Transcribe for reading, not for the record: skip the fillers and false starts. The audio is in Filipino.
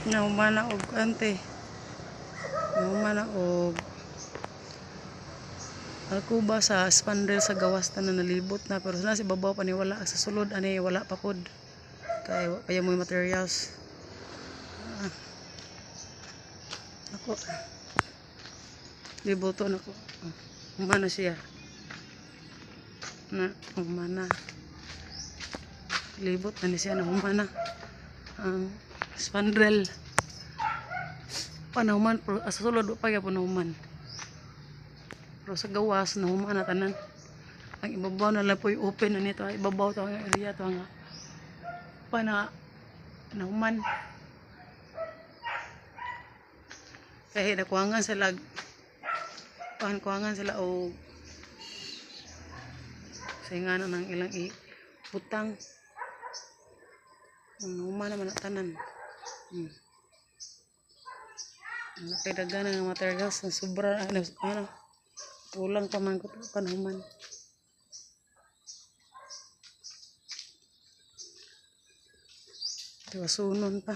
Naumana og ante. Naumana og alkuba sa spandrel sa gawas na nalibot na, pero sa babaw pa ni wala, sa sulod ani wala pa pod kaya mo materials. Ako liboto nako. Humana siya na humana, libot na ni siya na humana ang spandrel panahuman, pero sa sulod pa kaya panahuman, pero sa gawas na humana tanan. Ang ibabaw na lang po yung open na nito, ibabaw to ang area to nga panahuman. Kahit nakuhangan sila o sainganan ng ilang utang, humana man ang tanan. Kay dagana ng materials na sobra, kulang pa man ko panahuman. Diba sunon pa.